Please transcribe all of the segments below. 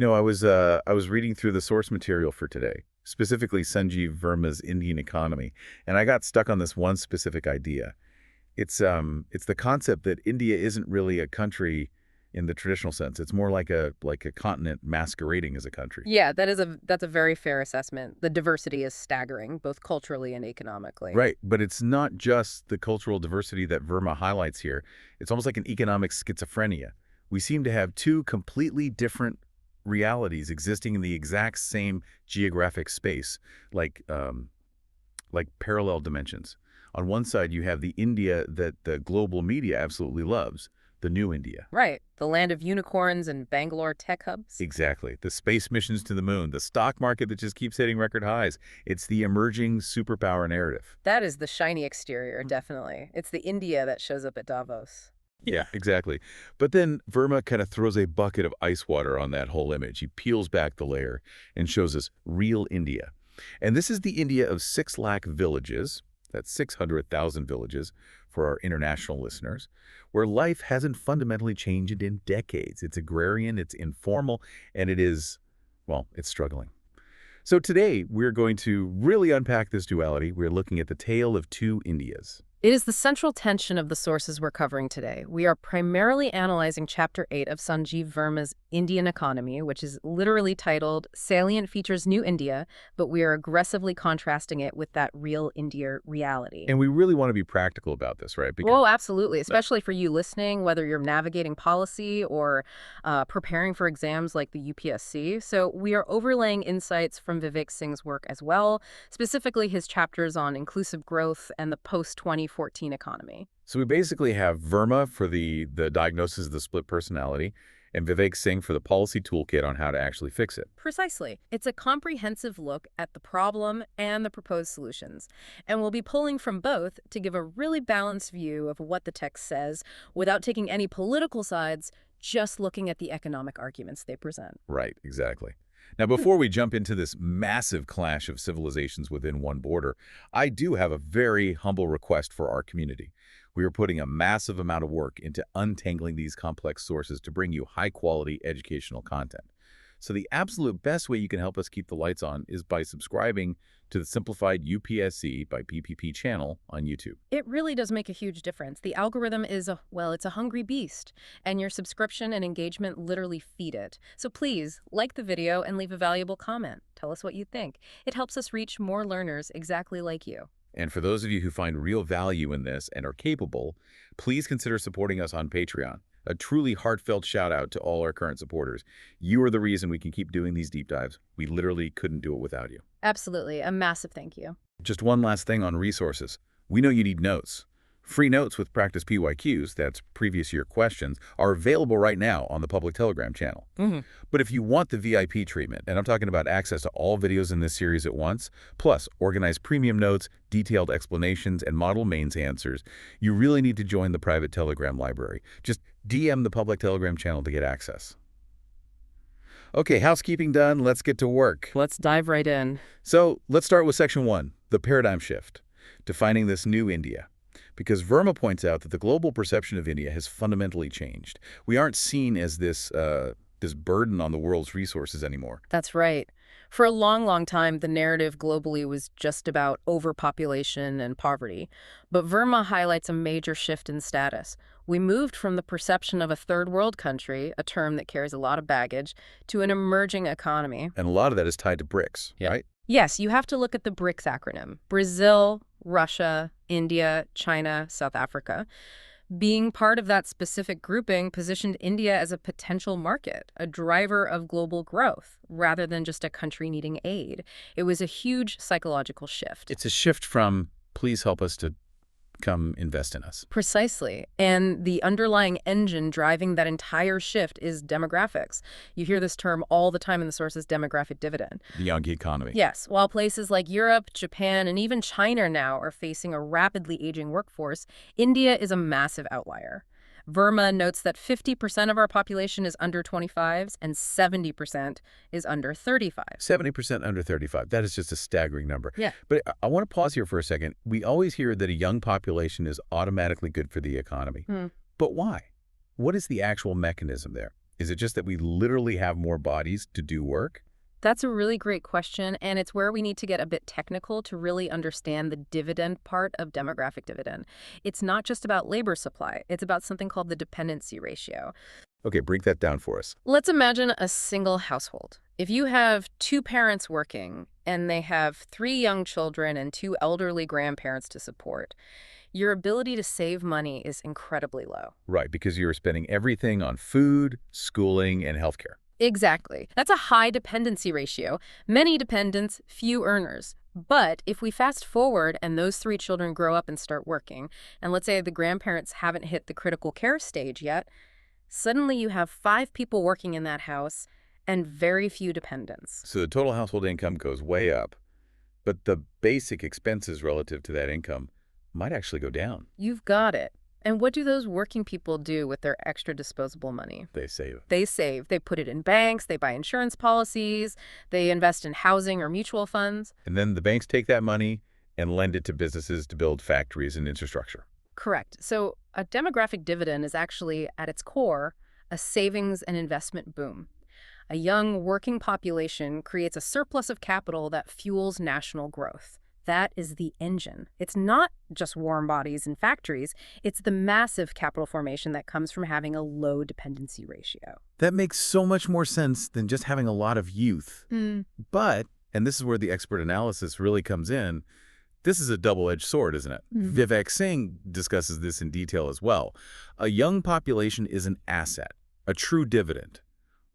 I was reading through the source material for today, specifically Sanjeev Verma's Indian economy, and I got stuck on this one specific idea. It's the concept that India isn't really a country in the traditional sense. It's more like a continent masquerading as a country. Yeah, that's a very fair assessment. The diversity is staggering, both culturally and economically. Right, but it's not just the cultural diversity that Verma highlights here. It's almost like an economic schizophrenia. We seem to have two completely different realities existing in the exact same geographic space, like parallel dimensions. On one side, you have the India that the global media absolutely loves, the new India. Right. The land of unicorns and Bangalore tech hubs. Exactly. The space missions to the moon, the stock market that just keeps hitting record highs. It's the emerging superpower narrative. That is the shiny exterior, definitely. It's the India that shows up at Davos. Yeah, exactly. But then Verma kind of throws a bucket of ice water on that whole image. He peels back the layer and shows us real India. And this is the India of 6 lakh villages, that's 600,000 villages for our international listeners, where life hasn't fundamentally changed in decades. It's agrarian, it's informal, and it's struggling. So today, we're going to really unpack this duality. We're looking at the tale of two Indias. It is the central tension of the sources we're covering today. We are primarily analyzing Chapter 8 of Sanjeev Verma's Indian Economy, which is literally titled Salient Features New India, but we are aggressively contrasting it with that real India reality. And we really want to be practical about this, right? Oh, absolutely, especially for you listening, whether you're navigating policy or preparing for exams like the UPSC. So we are overlaying insights from Vivek Singh's work as well, specifically his chapters on inclusive growth and the post-2014 economy. So we basically have Verma for the diagnosis of the split personality and Vivek Singh for the policy toolkit on how to actually fix it. Precisely. It's a comprehensive look at the problem and the proposed solutions. And we'll be pulling from both to give a really balanced view of what the text says without taking any political sides, just looking at the economic arguments they present. Right, exactly. Now, before we jump into this massive clash of civilizations within one border, I do have a very humble request for our community. We are putting a massive amount of work into untangling these complex sources to bring you high-quality educational content. So the absolute best way you can help us keep the lights on is by subscribing to the Simplified UPSC by PPP channel on YouTube. It really does make a huge difference. The algorithm is it's a hungry beast, and your subscription and engagement literally feed it. So please, like the video and leave a valuable comment. Tell us what you think. It helps us reach more learners exactly like you. And for those of you who find real value in this and are capable, please consider supporting us on Patreon. A truly heartfelt shout out to all our current supporters. You are the reason we can keep doing these deep dives. We literally couldn't do it without you. Absolutely. A massive thank you. Just one last thing on resources. We know you need notes. Free notes with practice PYQs, that's previous year questions, are available right now on the public Telegram channel. But if you want the VIP treatment, and I'm talking about access to all videos in this series at once, plus organized premium notes, detailed explanations, and model mains answers, you really need to join the private Telegram library. Just DM the public Telegram channel to get access. Okay, housekeeping done. Let's get to work. Let's dive right in. So let's start with Section 1, the paradigm shift, defining this new India. Because Verma points out that the global perception of India has fundamentally changed. We aren't seen as this burden on the world's resources anymore. That's right. For a long, long time, the narrative globally was just about overpopulation and poverty. But Verma highlights a major shift in status. We moved from the perception of a third world country, a term that carries a lot of baggage, to an emerging economy. And a lot of that is tied to BRICS, right? Yes, you have to look at the BRICS acronym. Brazil, Russia, India, China, South Africa. Being part of that specific grouping positioned India as a potential market, a driver of global growth, rather than just a country needing aid. It was a huge psychological shift. It's a shift from, please help us, to come invest in us. Precisely. And the underlying engine driving that entire shift is demographics. You hear this term all the time in the sources, demographic dividend. The young economy. Yes. While places like Europe, Japan, and even China now are facing a rapidly aging workforce, India is a massive outlier. Verma notes that 50% of our population is under 25s and 70% is under 35. 70% under 35. That is just a staggering number. Yeah. But I want to pause here for a second. We always hear that a young population is automatically good for the economy. But why? What is the actual mechanism there? Is it just that we literally have more bodies to do work? That's a really great question, and it's where we need to get a bit technical to really understand the dividend part of demographic dividend. It's not just about labor supply, it's about something called the dependency ratio. Okay, break that down for us. Let's imagine a single household. If you have two parents working and they have three young children and two elderly grandparents to support, your ability to save money is incredibly low. Right, because you're spending everything on food, schooling, and healthcare. Exactly. That's a high dependency ratio. Many dependents, few earners. But if we fast forward and those three children grow up and start working, and let's say the grandparents haven't hit the critical care stage yet, suddenly you have 5 people working in that house and very few dependents. So the total household income goes way up, but the basic expenses relative to that income might actually go down. You've got it. And what do those working people do with their extra disposable money? They save. They save. They put it in banks, they buy insurance policies, they invest in housing or mutual funds. And then the banks take that money and lend it to businesses to build factories and infrastructure. Correct. So a demographic dividend is actually, at its core, a savings and investment boom. A young working population creates a surplus of capital that fuels national growth. That is the engine. It's not just warm bodies and factories. It's the massive capital formation that comes from having a low dependency ratio. That makes so much more sense than just having a lot of youth. But, and this is where the expert analysis really comes in, this is a double-edged sword, isn't it? Vivek Singh discusses this in detail as well. A young population is an asset, a true dividend,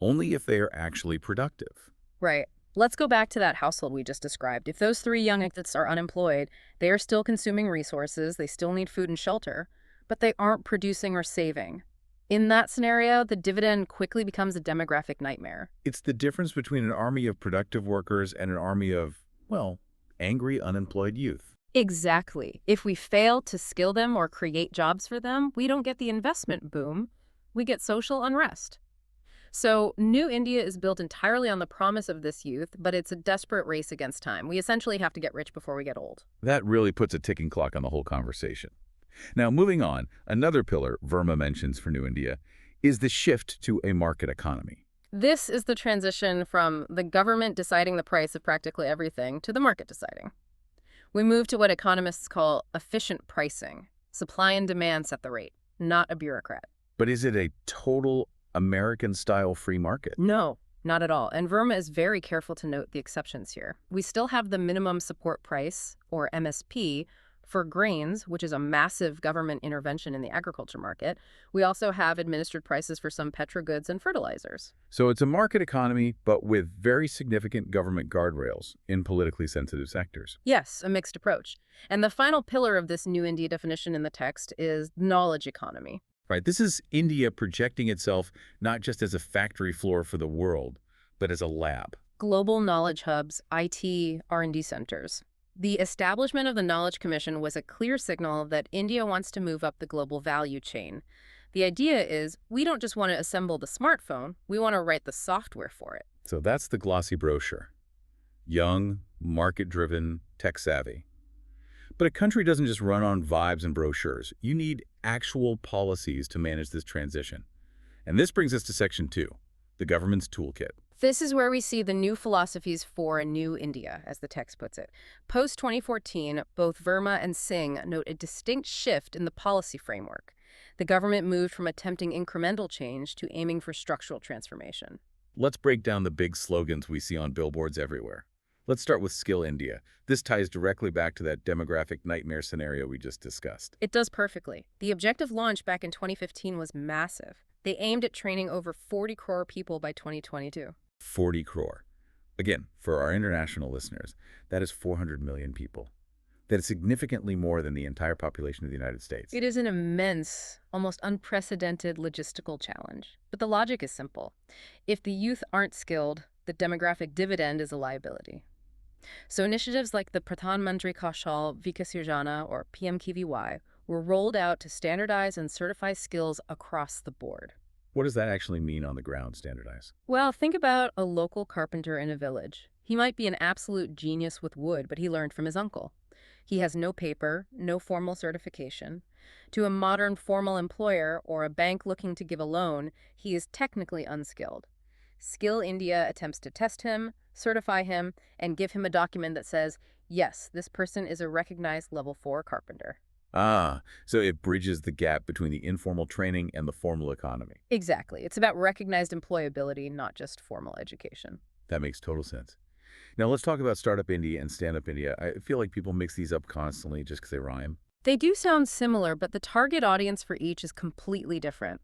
only if they are actually productive. Right. Let's go back to that household we just described. If those 3 young adults are unemployed, they are still consuming resources, they still need food and shelter, but they aren't producing or saving. In that scenario, the dividend quickly becomes a demographic nightmare. It's the difference between an army of productive workers and an army of, well, angry, unemployed youth. Exactly. If we fail to skill them or create jobs for them, we don't get the investment boom. We get social unrest. So New India is built entirely on the promise of this youth, but it's a desperate race against time. We essentially have to get rich before we get old. That really puts a ticking clock on the whole conversation. Now, moving on, another pillar Verma mentions for New India is the shift to a market economy. This is the transition from the government deciding the price of practically everything to the market deciding. We move to what economists call efficient pricing. Supply and demand set the rate, not a bureaucrat. But is it a total American-style free market? No, not at all. And Verma is very careful to note the exceptions here. We still have the minimum support price, or MSP, for grains, which is a massive government intervention in the agriculture market. We also have administered prices for some petrogoods and fertilizers. So it's a market economy, but with very significant government guardrails in politically sensitive sectors. Yes, a mixed approach. And the final pillar of this New India definition in the text is knowledge economy. Right, this is India projecting itself not just as a factory floor for the world, but as a lab. Global knowledge hubs, IT, R&D centers. The establishment of the Knowledge Commission was a clear signal that India wants to move up the global value chain. The idea is we don't just want to assemble the smartphone, we want to write the software for it. So that's the glossy brochure. Young, market-driven, tech-savvy. But a country doesn't just run on vibes and brochures. You need actual policies to manage this transition. And this brings us to Section 2, the government's toolkit. This is where we see the new philosophies for a new India, as the text puts it. Post-2014, both Verma and Singh note a distinct shift in the policy framework. The government moved from attempting incremental change to aiming for structural transformation. Let's break down the big slogans we see on billboards everywhere. Let's start with Skill India. This ties directly back to that demographic nightmare scenario we just discussed. It does perfectly. The objective launch back in 2015 was massive. They aimed at training over 40 crore people by 2022. 40 crore. Again, for our international listeners, that is 400 million people. That is significantly more than the entire population of the United States. It is an immense, almost unprecedented logistical challenge. But the logic is simple. If the youth aren't skilled, the demographic dividend is a liability. So initiatives like the Pradhan Mantri Kaushal Vikas Yojana, or PMKVY, were rolled out to standardize and certify skills across the board. What does that actually mean on the ground, standardize? Well, think about a local carpenter in a village. He might be an absolute genius with wood, but he learned from his uncle. He has no paper, no formal certification, To a modern formal employer or a bank looking to give a loan, he is technically unskilled. Skill India attempts to test him, certify him, and give him a document that says, yes, this person is a recognized level 4 carpenter. Ah, so it bridges the gap between the informal training and the formal economy. Exactly. It's about recognized employability, not just formal education. That makes total sense. Now let's talk about Startup India and Stand-Up India. I feel like people mix these up constantly just because they rhyme. They do sound similar, but the target audience for each is completely different.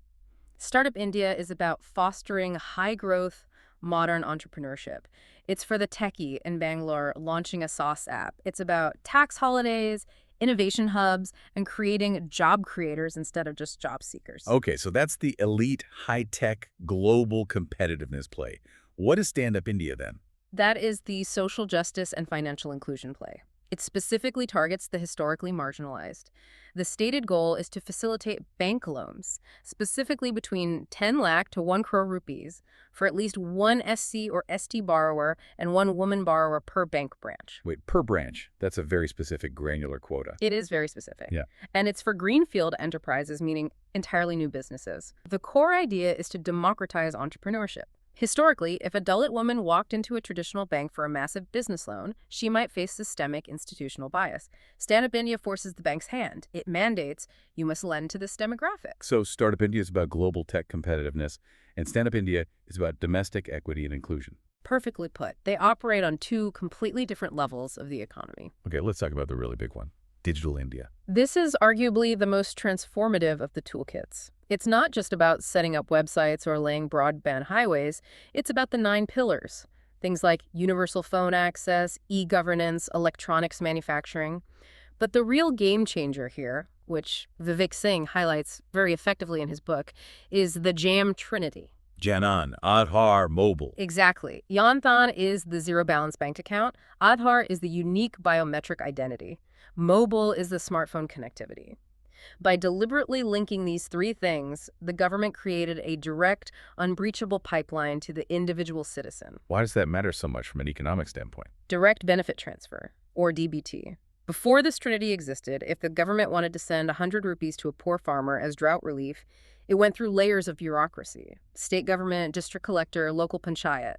Startup India is about fostering high-growth, modern entrepreneurship. It's for the techie in Bangalore launching a sauce app. It's about tax holidays, innovation hubs, and creating job creators instead of just job seekers. Okay, so that's the elite, high-tech, global competitiveness play. What is Stand-Up India then? That is the social justice and financial inclusion play. It specifically targets the historically marginalized. The stated goal is to facilitate bank loans, specifically between 10 lakh to 1 crore rupees, for at least one SC or ST borrower and one woman borrower per bank branch. Wait, per branch. That's a very specific granular quota. It is very specific. Yeah. And it's for greenfield enterprises, meaning entirely new businesses. The core idea is to democratize entrepreneurship. Historically, if a Dalit woman walked into a traditional bank for a massive business loan, she might face systemic institutional bias. Stand-Up India forces the bank's hand. It mandates you must lend to this demographic. So Startup India is about global tech competitiveness, and Stand-Up India is about domestic equity and inclusion. Perfectly put. They operate on two completely different levels of the economy. Okay, let's talk about the really big one, Digital India. This is arguably the most transformative of the toolkits. It's not just about setting up websites or laying broadband highways. It's about the 9 pillars. Things like universal phone access, e-governance, electronics manufacturing. But the real game changer here, which Vivek Singh highlights very effectively in his book, is the JAM Trinity. Janan, Aadhaar, Mobile. Exactly. Yanthan is the zero balance bank account. Aadhaar is the unique biometric identity. Mobile is the smartphone connectivity. By deliberately linking these 3 things, the government created a direct, unbreachable pipeline to the individual citizen. Why does that matter so much from an economic standpoint? Direct benefit transfer, or DBT. Before this trinity existed, if the government wanted to send 100 rupees to a poor farmer as drought relief, it went through layers of bureaucracy: state government, district collector, local panchayat.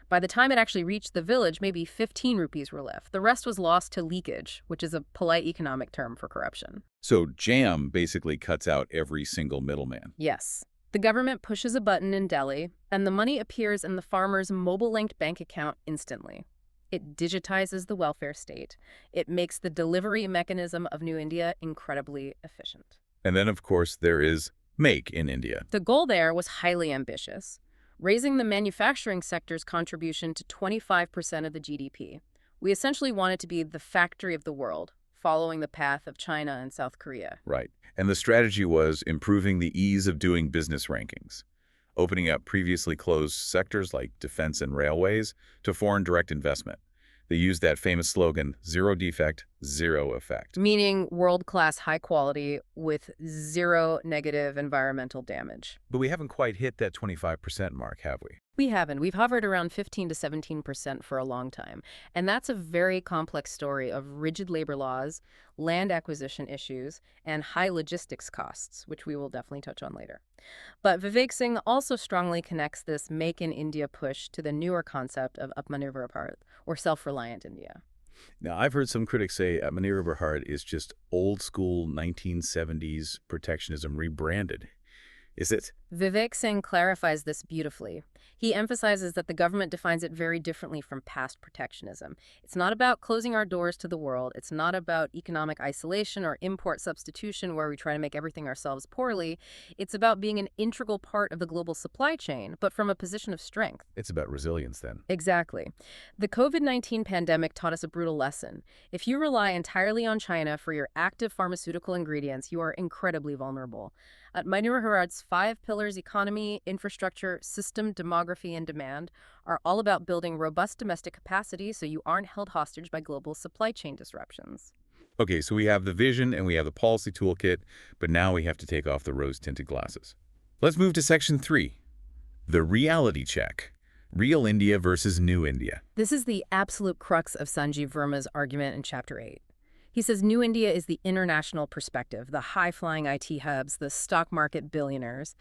By the time it actually reached the village, maybe 15 rupees were left. The rest was lost to leakage, which is a polite economic term for corruption. So JAM basically cuts out every single middleman. Yes. The government pushes a button in Delhi, and the money appears in the farmer's mobile-linked bank account instantly. It digitizes the welfare state. It makes the delivery mechanism of New India incredibly efficient. And then, of course, there is Make in India. The goal there was highly ambitious, raising the manufacturing sector's contribution to 25% of the GDP. We essentially wanted to be the factory of the world, following the path of China and South Korea. Right. And the strategy was improving the ease of doing business rankings, opening up previously closed sectors like defense and railways to foreign direct investment. They used that famous slogan, zero defect, zero effect. Meaning world-class high quality with zero negative environmental damage. But we haven't quite hit that 25% mark, have we? We haven't. We've hovered around 15 to 17% for a long time. And that's a very complex story of rigid labor laws, land acquisition issues, and high logistics costs, which we will definitely touch on later. But Vivek Singh also strongly connects this Make in India push to the newer concept of Atmanirbhar Bharat, or Self-Reliant India. Now, I've heard some critics say Atmanirbhar Bharat is just old-school 1970s protectionism rebranded. Is it? Vivek Singh clarifies this beautifully. He emphasizes that the government defines it very differently from past protectionism. It's not about closing our doors to the world. It's not about economic isolation or import substitution where we try to make everything ourselves poorly. It's about being an integral part of the global supply chain, but from a position of strength. It's about resilience then. Exactly. The COVID-19 pandemic taught us a brutal lesson. If you rely entirely on China for your active pharmaceutical ingredients, you are incredibly vulnerable. Atmanirbhar Bharat's 5 pillars, economy, infrastructure, system, demography, and demand, are all about building robust domestic capacity so you aren't held hostage by global supply chain disruptions. Okay, so we have the vision and we have the policy toolkit, but now we have to take off the rose-tinted glasses. Let's move to Section 3, the reality check. Real India versus New India. This is the absolute crux of Sanjeev Verma's argument in Chapter 8. He says New India is the international perspective, the high-flying IT hubs, the stock market billionaires.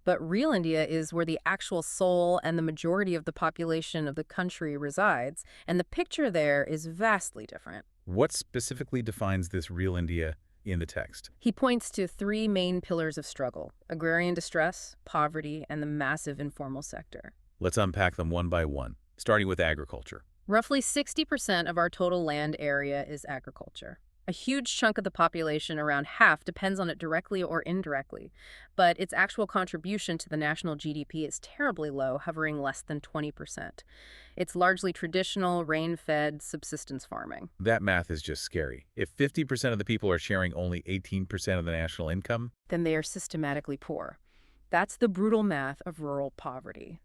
But real India is where the actual soul and the majority of the population of the country resides, and the picture there is vastly different. What specifically defines this real India in the text? He points to three main pillars of struggle: agrarian distress, poverty, and the massive informal sector. Let's unpack them one by one, starting with agriculture. Roughly 60% of our total land area is agriculture. A huge chunk of the population, around half, depends on it directly or indirectly, but its actual contribution to the national GDP is terribly low, hovering less than 20%. It's largely traditional, rain-fed subsistence farming. That math is just scary. If 50% of the people are sharing only 18% of the national income, Then they are systematically poor. That's the brutal math of rural poverty.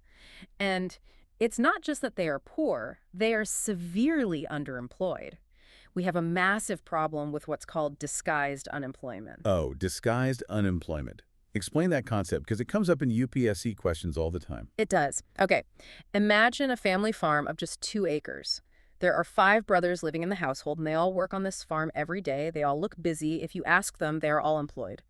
And it's not just that they are poor, they are severely underemployed. We have a massive problem with what's called disguised unemployment. oh, disguised unemployment. Explain that concept because it comes up in UPSC questions all the time. It does. Okay, imagine a family farm of just 2 acres. There are 5 brothers living in the household, and they all work on this farm every day. They all look busy. If you ask them, they are all employed.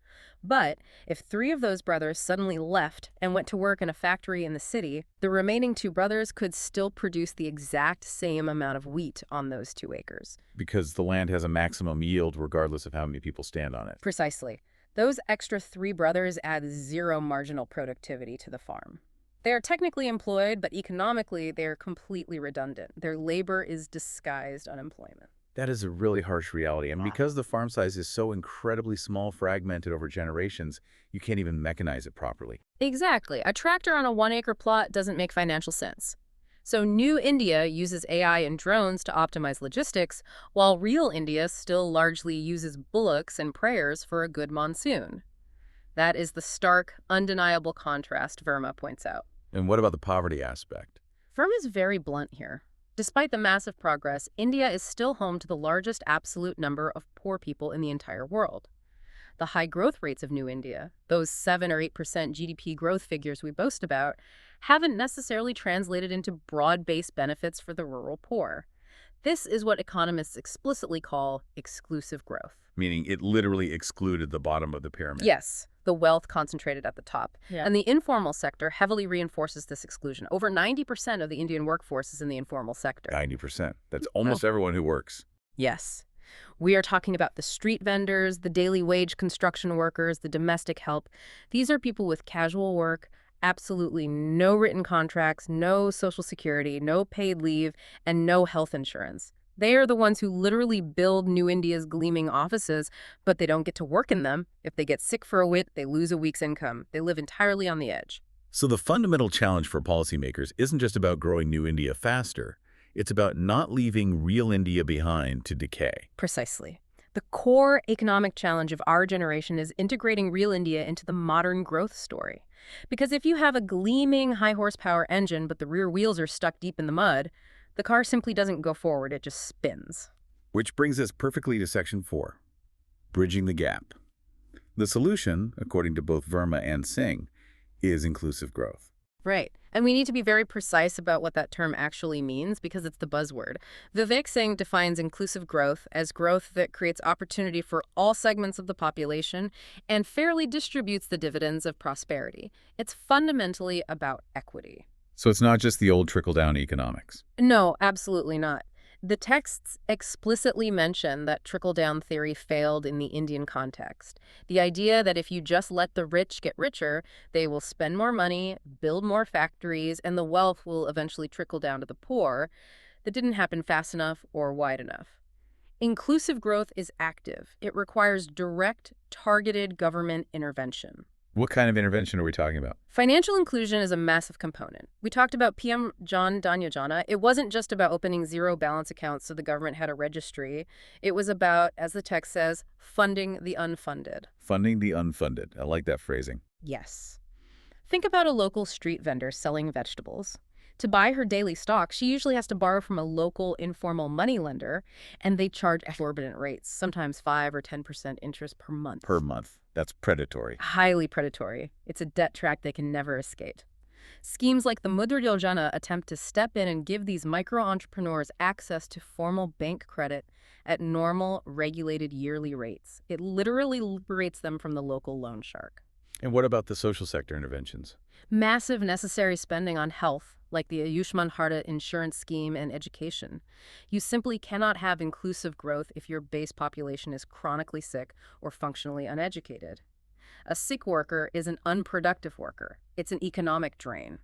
But if 3 of those brothers suddenly left and went to work in a factory in the city, the remaining 2 brothers could still produce the exact same amount of wheat on those 2 acres. Because the land has a maximum yield regardless of how many people stand on it. Precisely. Those extra 3 brothers add 0 marginal productivity to the farm. They are technically employed, but economically, they are completely redundant. Their labor is disguised unemployment. That is a really harsh reality. And because the farm size is so incredibly small, fragmented over generations, you can't even mechanize it properly. Exactly. A tractor on a 1-acre plot doesn't make financial sense. So New India uses AI and drones to optimize logistics, while real India still largely uses bullocks and prayers for a good monsoon. That is the stark, undeniable contrast Verma points out. And what about the poverty aspect? Verma is very blunt here. Despite the massive progress, India is still home to the largest absolute number of poor people in the entire world. The high growth rates of New India, those 7 or 8% GDP growth figures we boast about, haven't necessarily translated into broad-based benefits for the rural poor. This is what economists explicitly call exclusive growth. Meaning it literally excluded the bottom of the pyramid. Yes, the wealth concentrated at the top. Yeah. And the informal sector heavily reinforces this exclusion. Over 90% of the Indian workforce is in the informal sector. 90%. That's almost everyone who works. Yes. We are talking about the street vendors, the daily wage construction workers, the domestic help. These are people with casual work, absolutely no written contracts, no social security, no paid leave, and no health insurance. They are the ones who literally build New India's gleaming offices, but they don't get to work in them. If they get sick for a whit, they lose a week's income. They live entirely on the edge. So the fundamental challenge for policymakers isn't just about growing New India faster. It's about not leaving real India behind to decay. Precisely. The core economic challenge of our generation is integrating real India into the modern growth story. Because if you have a gleaming high-horsepower engine, but the rear wheels are stuck deep in the mud, the car simply doesn't go forward, it just spins. Which brings us perfectly to Section 4, bridging the gap. The solution, according to both Verma and Singh, is inclusive growth. Right. And we need to be very precise about what that term actually means because it's the buzzword. Vivek Singh defines inclusive growth as growth that creates opportunity for all segments of the population and fairly distributes the dividends of prosperity. It's fundamentally about equity. So it's not just the old trickle-down economics. No, absolutely not. The texts explicitly mention that trickle-down theory failed in the Indian context. The idea that if you just let the rich get richer, they will spend more money, build more factories, and the wealth will eventually trickle down to the poor, that didn't happen fast enough or wide enough. Inclusive growth is active. It requires direct, targeted government intervention. What kind of intervention are we talking about? Financial inclusion is a massive component. We talked about PM Jan Dhanyajana. It wasn't just about opening zero balance accounts so the government had a registry. It was about, as the text says, funding the unfunded. Funding the unfunded. I like that phrasing. Yes. Think about a local street vendor selling vegetables. To buy her daily stock, she usually has to borrow from a local informal moneylender, and they charge exorbitant rates, sometimes 5 or 10% interest per month. Per month. That's predatory. Highly predatory. It's a debt track they can never escape. Schemes like the Mudra Yojana attempt to step in and give these micro-entrepreneurs access to formal bank credit at normal, regulated yearly rates. It literally liberates them from the local loan shark. And what about the social sector interventions? Massive necessary spending on health, like the Ayushman Bharat insurance scheme and education. You simply cannot have inclusive growth if your base population is chronically sick or functionally uneducated. A sick worker is an unproductive worker. It's an economic drain.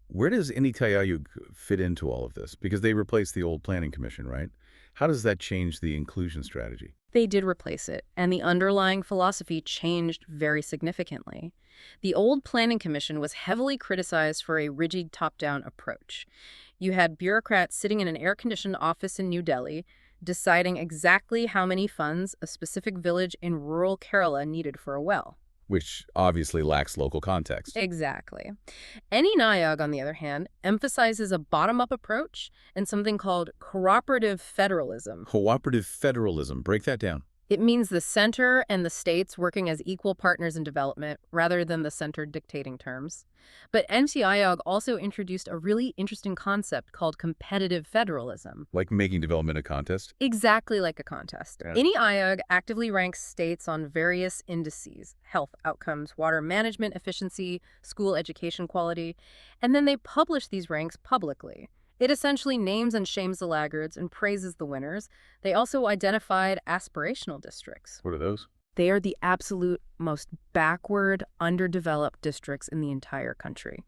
Where does NITI Aayog fit into all of this? Because they replaced the old planning commission, right? How does that change the inclusion strategy? They did replace it, and the underlying philosophy changed very significantly. The old Planning Commission was heavily criticized for a rigid top-down approach. You had bureaucrats sitting in an air-conditioned office in New Delhi deciding exactly how many funds a specific village in rural Kerala needed for a well. Which obviously lacks local context. Exactly. Aayog, on the other hand, emphasizes a bottom-up approach and something called cooperative federalism. Cooperative federalism. Break that down. It means the center and the states working as equal partners in development rather than the center dictating terms. But NITI Aayog also introduced a really interesting concept called competitive federalism. Like making development a contest? Exactly like a contest. Yeah. NITI Aayog actively ranks states on various indices: health outcomes, water management efficiency, school education quality, and then they publish these ranks publicly. It essentially names and shames the laggards and praises the winners. They also identified aspirational districts. What are those? They are the absolute most backward, underdeveloped districts in the entire country.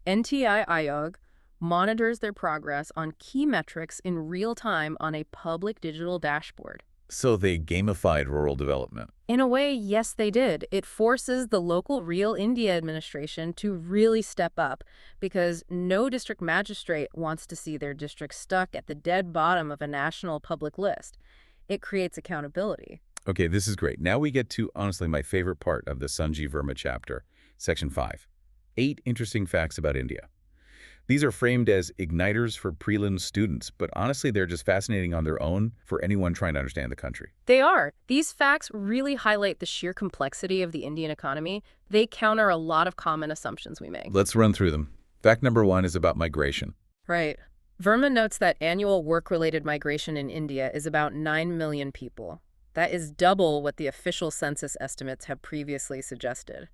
NITI Aayog monitors their progress on key metrics in real time on a public digital dashboard. So they gamified rural development. In a way, yes, they did. It forces the local Real India administration to really step up because no district magistrate wants to see their district stuck at the dead bottom of a national public list. It creates accountability. Okay, this is great. Now we get to, honestly, my favorite part of the Sanjeev Verma chapter, Section 5. 8 interesting facts about India. These are framed as igniters for prelim students, but honestly, they're just fascinating on their own for anyone trying to understand the country. They are. These facts really highlight the sheer complexity of the Indian economy. They counter a lot of common assumptions we make. Let's run through them. Fact number 1 is about migration. Right. Verma notes that annual work-related migration in India is about 9 million people. That is double what the official census estimates have previously suggested.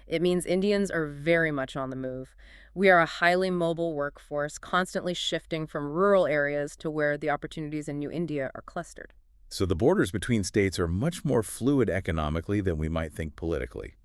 It means Indians are very much on the move. We are a highly mobile workforce, constantly shifting from rural areas to where the opportunities in New India are clustered. So the borders between states are much more fluid economically than we might think politically.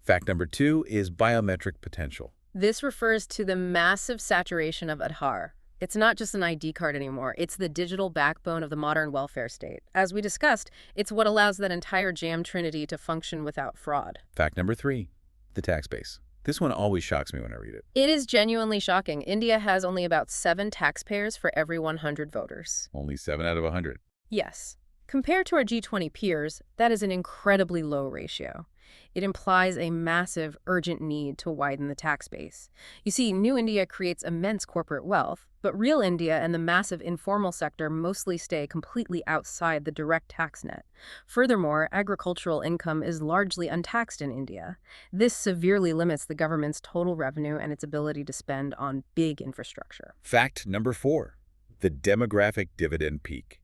Fact number 2 is biometric potential. This refers to the massive saturation of Aadhaar. It's not just an ID card anymore. It's the digital backbone of the modern welfare state. As we discussed, it's what allows that entire jam Trinity to function without fraud. Fact number 3, the tax base. This one always shocks me when I read it. It is genuinely shocking. India has only about 7 taxpayers for every 100 voters. Only 7 out of 100. Yes. Compared to our G20 peers, that is an incredibly low ratio. It implies a massive, urgent need to widen the tax base. You see, New India creates immense corporate wealth, but Real India and the massive informal sector mostly stay completely outside the direct tax net. Furthermore, agricultural income is largely untaxed in India. This severely limits the government's total revenue and its ability to spend on big infrastructure. Fact number 4, the demographic dividend peak.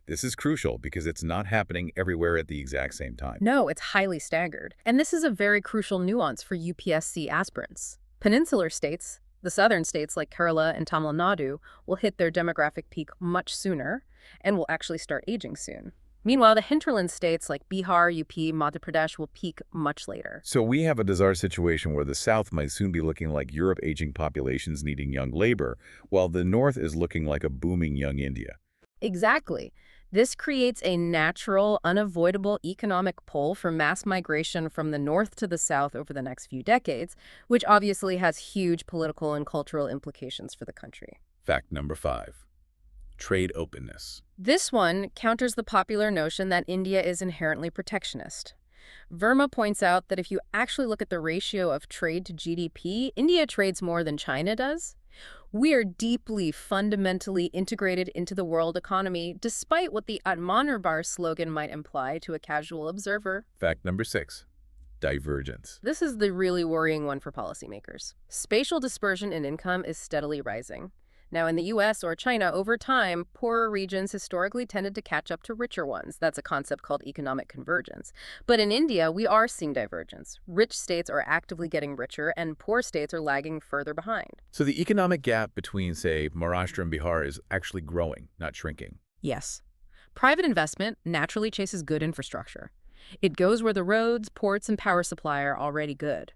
This is crucial because it's not happening everywhere at the exact same time. No, it's highly staggered. And this is a very crucial nuance for UPSC aspirants. Peninsular states, the southern states like Kerala and Tamil Nadu, will hit their demographic peak much sooner and will actually start aging soon. Meanwhile, the hinterland states like Bihar, UP, Madhya Pradesh will peak much later. So we have a bizarre situation where the South might soon be looking like Europe aging populations needing young labor, while the North is looking like a booming young India. Exactly. This creates a natural, unavoidable economic pull for mass migration from the north to the south over the next few decades, which obviously has huge political and cultural implications for the country. Fact number 5, trade openness. This one counters the popular notion that India is inherently protectionist. Verma points out that if you actually look at the ratio of trade to GDP, India trades more than China does. We are deeply, fundamentally integrated into the world economy, despite what the Atmanirbhar slogan might imply to a casual observer. Fact number 6, divergence. This is the really worrying one for policymakers. Spatial dispersion in income is steadily rising. Now, in the US or China, over time, poorer regions historically tended to catch up to richer ones. That's a concept called economic convergence. But in India, we are seeing divergence. Rich states are actively getting richer, and poor states are lagging further behind. So the economic gap between, say, Maharashtra and Bihar is actually growing, not shrinking. Yes. Private investment naturally chases good infrastructure. It goes where the roads, ports, and power supply are already good.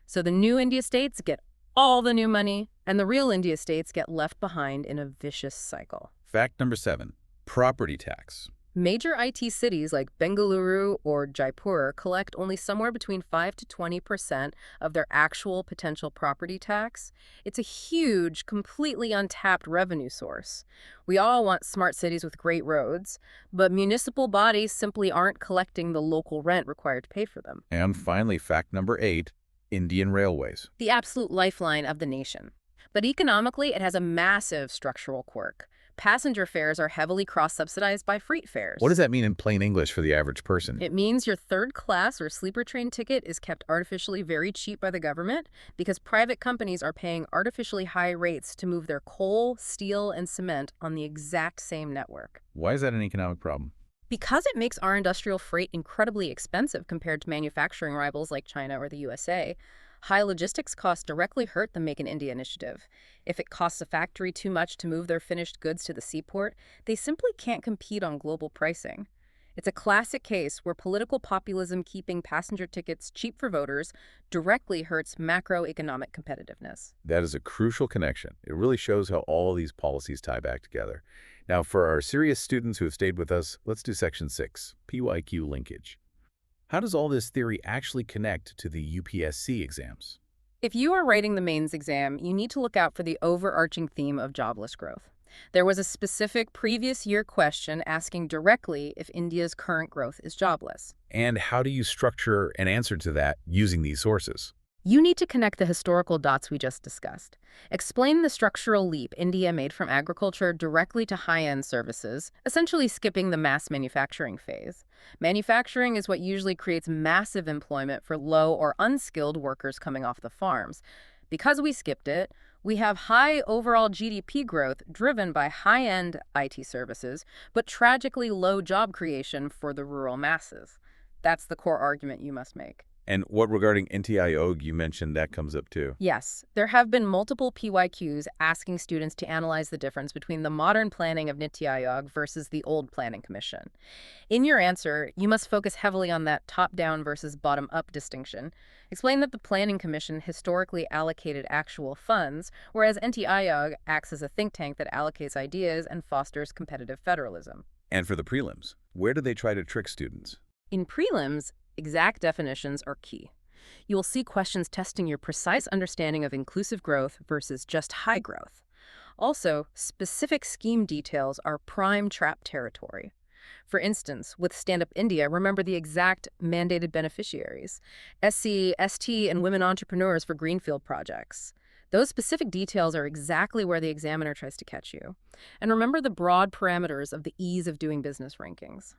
So the new India states get all the new money, and the real India states get left behind in a vicious cycle. Fact number 7, property tax. Major IT cities like Bengaluru or Jaipur collect only somewhere between 5 to 20% of their actual potential property tax. It's a huge, completely untapped revenue source. We all want smart cities with great roads, but municipal bodies simply aren't collecting the local rent required to pay for them. And finally, fact number 8, Indian railways. The absolute lifeline of the nation. But economically, it has a massive structural quirk. Passenger fares are heavily cross-subsidized by freight fares. What does that mean in plain English for the average person? It means your third class or sleeper train ticket is kept artificially very cheap by the government because private companies are paying artificially high rates to move their coal, steel, and cement on the exact same network. Why is that an economic problem? Because it makes our industrial freight incredibly expensive compared to manufacturing rivals like China or the USA. High logistics costs directly hurt the Make in India initiative. If it costs a factory too much to move their finished goods to the seaport, they simply can't compete on global pricing. It's a classic case where political populism keeping passenger tickets cheap for voters directly hurts macroeconomic competitiveness. That is a crucial connection. It really shows how all of these policies tie back together. Now, for our serious students who have stayed with us, let's do Section 6, PYQ linkage. How does all this theory actually connect to the UPSC exams? If you are writing the mains exam, you need to look out for the overarching theme of jobless growth. There was a specific previous year question asking directly if India's current growth is jobless. And how do you structure an answer to that using these sources? You need to connect the historical dots we just discussed. Explain the structural leap India made from agriculture directly to high-end services, essentially skipping the mass manufacturing phase. Manufacturing is what usually creates massive employment for low or unskilled workers coming off the farms. Because we skipped it, we have high overall GDP growth driven by high-end IT services, but tragically low job creation for the rural masses. That's the core argument you must make. And what regarding NITI Aayog, you mentioned that comes up too. Yes, there have been multiple PYQs asking students to analyze the difference between the modern planning of NITI Aayog versus the old planning commission. In your answer, you must focus heavily on that top-down versus bottom-up distinction. Explain that the planning commission historically allocated actual funds, whereas NITI Aayog acts as a think tank that allocates ideas and fosters competitive federalism. And for the prelims, where do they try to trick students? In prelims, exact definitions are key. You will see questions testing your precise understanding of inclusive growth versus just high growth. Also, specific scheme details are prime trap territory. For instance, with Standup India, remember the exact mandated beneficiaries, SC, ST, and women entrepreneurs for greenfield projects. Those specific details are exactly where the examiner tries to catch you. And remember the broad parameters of the ease of doing business rankings.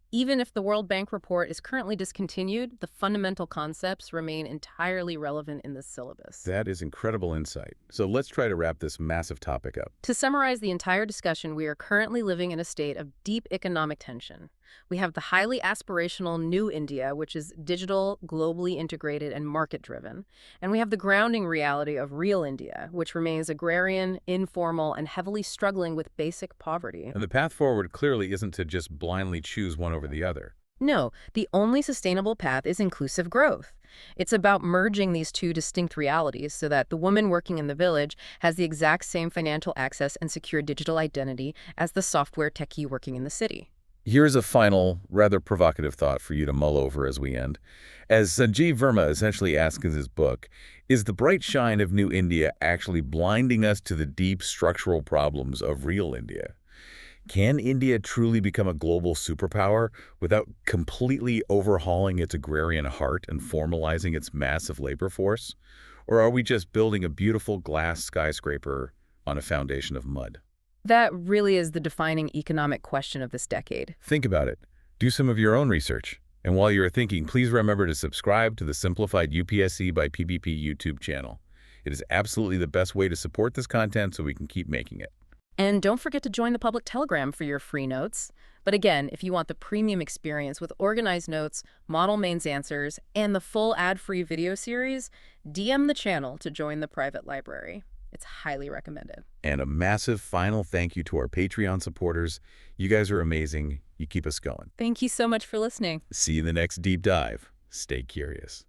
Even if the World Bank report is currently discontinued, the fundamental concepts remain entirely relevant in the syllabus. That is incredible insight. So let's try to wrap this massive topic up. To summarize the entire discussion, we are currently living in a state of deep economic tension. We have the highly aspirational New India, which is digital, globally integrated, and market-driven. And we have the grounding reality of Real India, which remains agrarian, informal, and heavily struggling with basic poverty. And the path forward clearly isn't to just blindly choose one over the other. No, the only sustainable path is inclusive growth. It's about merging these two distinct realities so that the woman working in the village has the exact same financial access and secure digital identity as the software techie working in the city. Here's a final, rather provocative thought for you to mull over as we end. As Sanjeev Verma essentially asks in his book, is the bright shine of New India actually blinding us to the deep structural problems of Real India? Can India truly become a global superpower without completely overhauling its agrarian heart and formalizing its massive labor force? Or are we just building a beautiful glass skyscraper on a foundation of mud? That really is the defining economic question of this decade. Think about it. Do some of your own research. And while you're thinking, please remember to subscribe to the Simplified UPSC by PBP YouTube channel. It is absolutely the best way to support this content so we can keep making it. And don't forget to join the public Telegram for your free notes. But again, if you want the premium experience with organized notes, model mains answers, and the full ad-free video series, DM the channel to join the private library. It's highly recommended. And a massive final thank you to our Patreon supporters. You guys are amazing. You keep us going. Thank you so much for listening. See you in the next deep dive. Stay curious.